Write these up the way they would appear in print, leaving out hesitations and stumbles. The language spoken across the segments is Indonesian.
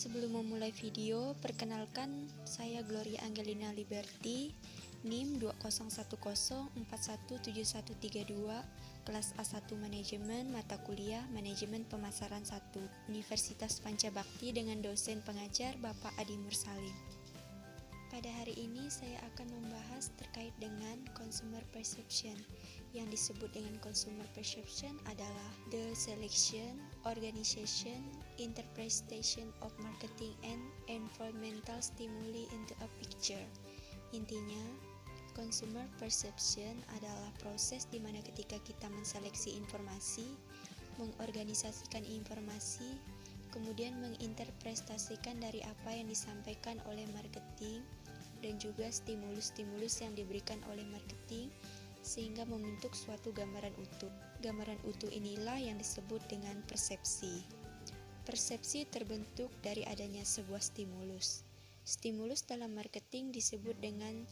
Sebelum memulai video, perkenalkan saya Gloria Angelina Liberty, NIM 201041713132, kelas A1 Manajemen, mata kuliah Manajemen Pemasaran 1, Universitas Pancabakti dengan dosen pengajar Bapak Adi Mursalim. Pada hari ini saya akan membahas terkait dengan consumer perception. Yang disebut dengan consumer perception adalah the selection, organization, interpretation of marketing and environmental stimuli into a picture. Intinya, consumer perception adalah proses di mana ketika kita menseleksi informasi, mengorganisasikan informasi, kemudian menginterpretasikan dari apa yang disampaikan oleh marketing dan juga stimulus-stimulus yang diberikan oleh marketing sehingga membentuk suatu gambaran utuh. Gambaran utuh inilah yang disebut dengan persepsi. Persepsi terbentuk dari adanya sebuah stimulus. Stimulus dalam marketing disebut dengan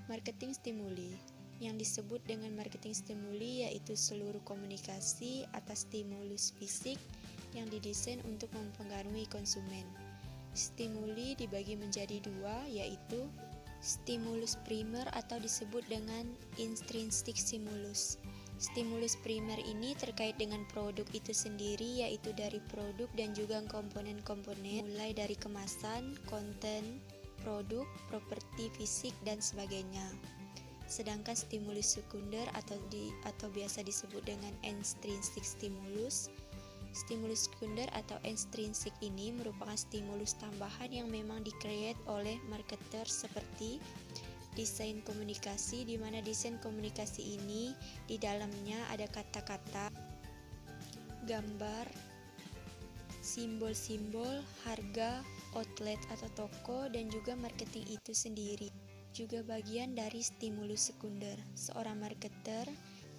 marketing stimuli. Yang disebut dengan marketing stimuli yaitu seluruh komunikasi atas stimulus fisik yang didesain untuk mempengaruhi konsumen. Stimuli dibagi menjadi dua, yaitu stimulus primer atau disebut dengan intrinsic stimulus. Stimulus primer ini terkait dengan produk itu sendiri, yaitu dari produk dan juga komponen-komponen, mulai dari kemasan, konten, produk, properti fisik, dan sebagainya. Sedangkan stimulus sekunder atau biasa disebut dengan extrinsic stimulus. Stimulus sekunder atau extrinsic ini merupakan stimulus tambahan yang memang di-create oleh marketer seperti desain komunikasi, di mana desain komunikasi ini di dalamnya ada kata-kata, gambar, simbol-simbol, harga, outlet atau toko, dan juga marketing itu sendiri. Juga bagian dari stimulus sekunder. Seorang marketer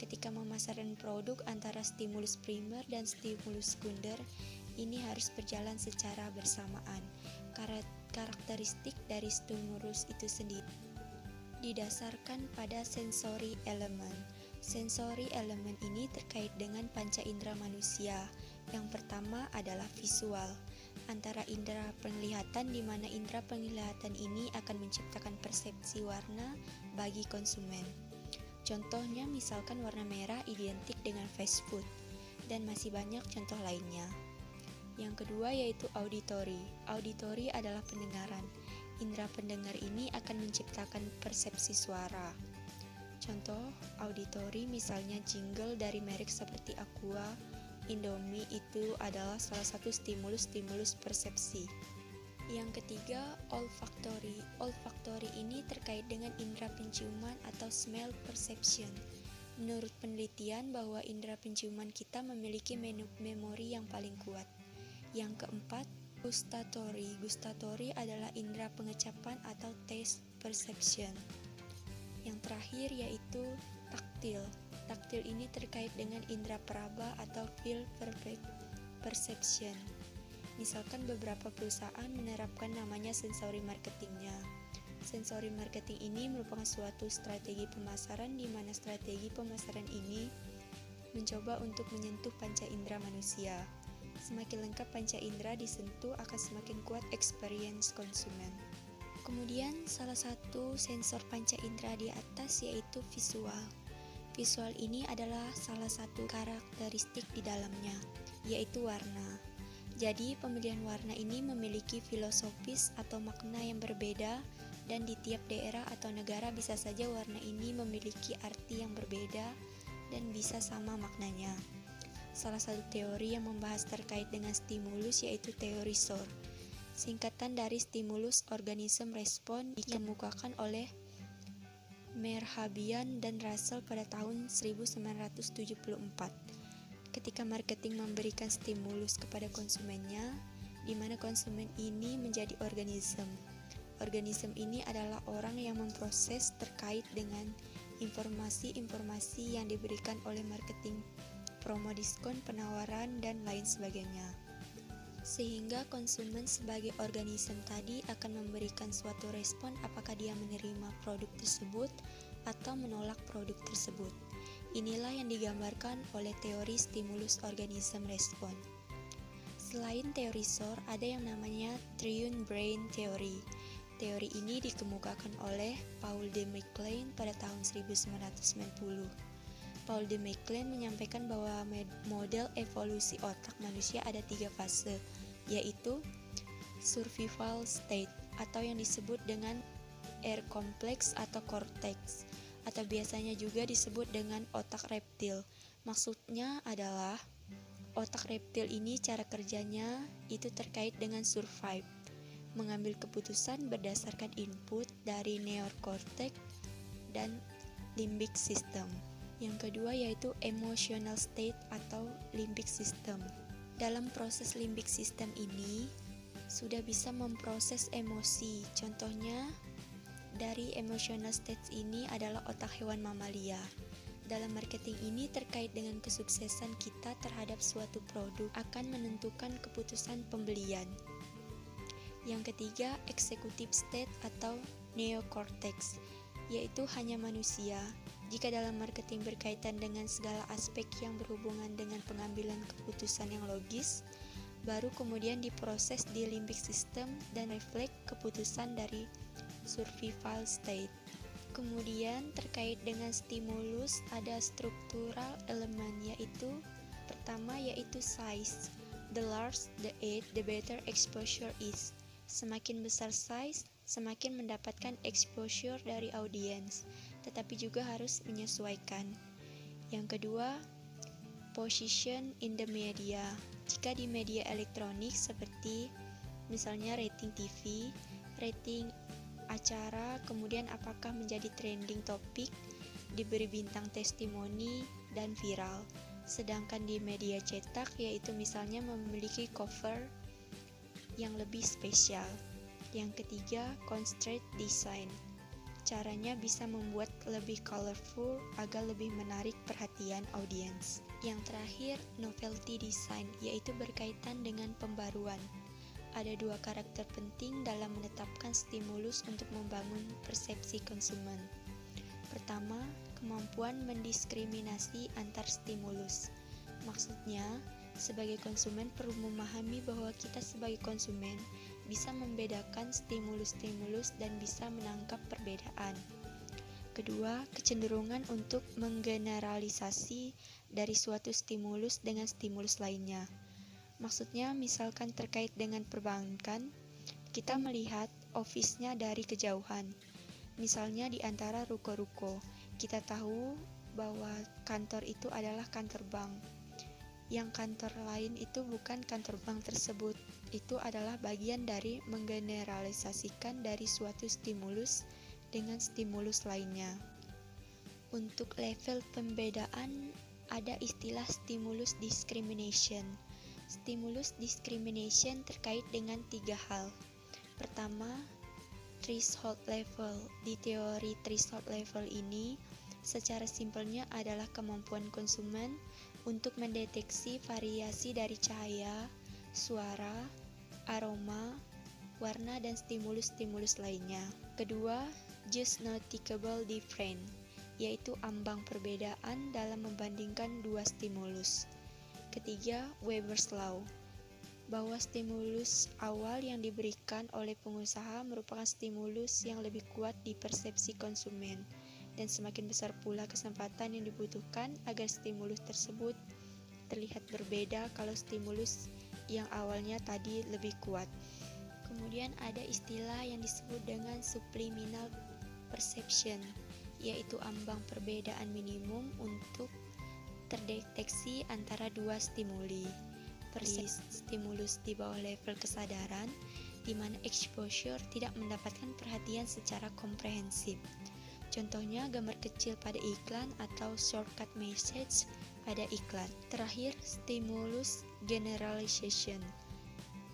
ketika memasarkan produk antara stimulus primer dan stimulus sekunder ini harus berjalan secara bersamaan. Karakteristik dari stimulus itu sendiri didasarkan pada sensory element. Sensory element ini terkait dengan panca indera manusia. Yang pertama adalah visual. Antara indera penglihatan, di mana indera penglihatan ini akan menciptakan persepsi warna bagi konsumen. Contohnya misalkan warna merah identik dengan fast food, dan masih banyak contoh lainnya. Yang kedua yaitu auditory. Auditory adalah pendengaran. Indera pendengar ini akan menciptakan persepsi suara. Contoh auditory misalnya jingle dari merek seperti Aqua, Indomie itu adalah salah satu stimulus persepsi. Yang ketiga, olfactory. Olfactory ini terkait dengan indera penciuman atau smell perception. Menurut penelitian bahwa indera penciuman kita memiliki memori yang paling kuat. Yang keempat, gustatory. Gustatory adalah indera pengecapan atau taste perception. Yang terakhir yaitu taktil. Taktil ini terkait dengan indera peraba atau feel perception. Misalkan beberapa perusahaan menerapkan namanya sensory marketingnya. Sensory marketing ini merupakan suatu strategi pemasaran di mana strategi pemasaran ini mencoba untuk menyentuh panca indera manusia. Semakin lengkap panca indera disentuh akan semakin kuat experience konsumen. Kemudian salah satu sensor panca indera di atas yaitu visual. Visual ini adalah salah satu karakteristik di dalamnya, yaitu warna. Jadi, pemilihan warna ini memiliki filosofis atau makna yang berbeda, dan di tiap daerah atau negara bisa saja warna ini memiliki arti yang berbeda dan bisa sama maknanya. Salah satu teori yang membahas terkait dengan stimulus yaitu teori SOR, singkatan dari stimulus organism response yang dikemukakan oleh Merhabian dan Russell pada tahun 1974. Ketika marketing memberikan stimulus kepada konsumennya, di mana konsumen ini menjadi organisme. Organisme ini adalah orang yang memproses terkait dengan informasi-informasi yang diberikan oleh marketing, promo diskon, penawaran, dan lain sebagainya. Sehingga konsumen sebagai organisme tadi akan memberikan suatu respon apakah dia menerima produk tersebut atau menolak produk tersebut. Inilah yang digambarkan oleh teori stimulus organism respon. Selain teori SOR, ada yang namanya Triune Brain Theory. Teori ini dikemukakan oleh Paul de MacLean pada tahun 1990. Paul de MacLean menyampaikan bahwa model evolusi otak manusia ada 3 fase, yaitu survival state atau yang disebut dengan R kompleks atau cortex, atau biasanya juga disebut dengan otak reptil. Maksudnya adalah otak reptil ini cara kerjanya itu terkait dengan survive, mengambil keputusan berdasarkan input dari neocortex dan limbic system. Yang kedua yaitu emotional state atau limbic system. Dalam proses limbic system ini sudah bisa memproses emosi. Contohnya dari emotional state ini adalah otak hewan mamalia. Dalam marketing ini terkait dengan kesuksesan kita terhadap suatu produk akan menentukan keputusan pembelian. Yang ketiga, executive state atau neocortex, yaitu hanya manusia. Jika dalam marketing berkaitan dengan segala aspek yang berhubungan dengan pengambilan keputusan yang logis, baru kemudian diproses di limbic system dan refleks keputusan dari survival state. Kemudian terkait dengan stimulus ada struktural elemen, yaitu pertama yaitu size. The larger the age, the better exposure is. Semakin besar size, semakin mendapatkan exposure dari audiens, tetapi juga harus menyesuaikan. Yang kedua, position in the media. Jika di media elektronik seperti misalnya rating TV, rating acara, kemudian apakah menjadi trending topik, diberi bintang testimoni, dan viral. Sedangkan di media cetak yaitu misalnya memiliki cover yang lebih spesial. Yang ketiga, constraint design. Caranya bisa membuat lebih colorful agar lebih menarik perhatian audiens. Yang terakhir, novelty design, yaitu berkaitan dengan pembaruan. Ada 2 karakter penting dalam menetapkan stimulus untuk membangun persepsi konsumen. Pertama, kemampuan mendiskriminasi antar stimulus. Maksudnya, sebagai konsumen perlu memahami bahwa kita sebagai konsumen bisa membedakan stimulus-stimulus dan bisa menangkap perbedaan. Kedua, kecenderungan untuk menggeneralisasi dari suatu stimulus dengan stimulus lainnya. Maksudnya, misalkan terkait dengan perbankan, kita melihat office-nya dari kejauhan. Misalnya di antara ruko-ruko, kita tahu bahwa kantor itu adalah kantor bank. Yang kantor lain itu bukan kantor bank tersebut. Itu adalah bagian dari menggeneralisasikan dari suatu stimulus dengan stimulus lainnya. Untuk level pembedaan, ada istilah stimulus discrimination. Stimulus discrimination terkait dengan 3 hal. Pertama, threshold level. Di teori threshold level ini, secara simpelnya adalah kemampuan konsumen untuk mendeteksi variasi dari cahaya, suara, aroma, warna, dan stimulus-stimulus lainnya. Kedua, just noticeable difference, yaitu ambang perbedaan dalam membandingkan 2 stimulus. Ketiga, Weber's Law, bahwa stimulus awal yang diberikan oleh pengusaha merupakan stimulus yang lebih kuat di persepsi konsumen, dan semakin besar pula kesempatan yang dibutuhkan agar stimulus tersebut terlihat berbeda kalau stimulus yang awalnya tadi lebih kuat. Kemudian ada istilah yang disebut dengan subliminal perception, yaitu ambang perbedaan minimum untuk terdeteksi antara 2 stimuli. Stimulus di bawah level kesadaran, di mana exposure tidak mendapatkan perhatian secara komprehensif. Contohnya gambar kecil pada iklan atau shortcut message pada iklan. Terakhir, stimulus generalization.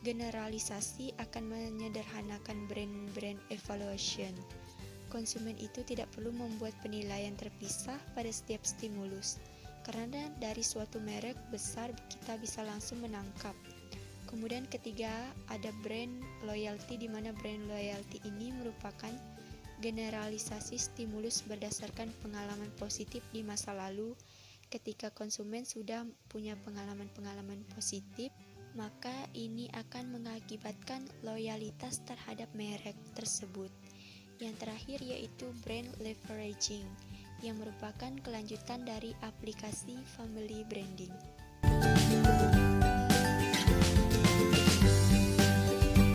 Generalisasi akan menyederhanakan brand evaluation. Konsumen itu tidak perlu membuat penilaian terpisah pada setiap stimulus, karena dari suatu merek besar kita bisa langsung menangkap. Kemudian ketiga, ada brand loyalty, di mana brand loyalty ini merupakan generalisasi stimulus berdasarkan pengalaman positif di masa lalu. Ketika konsumen sudah punya pengalaman-pengalaman positif, maka ini akan mengakibatkan loyalitas terhadap merek tersebut. Yang terakhir yaitu brand leveraging, yang merupakan kelanjutan dari aplikasi family branding.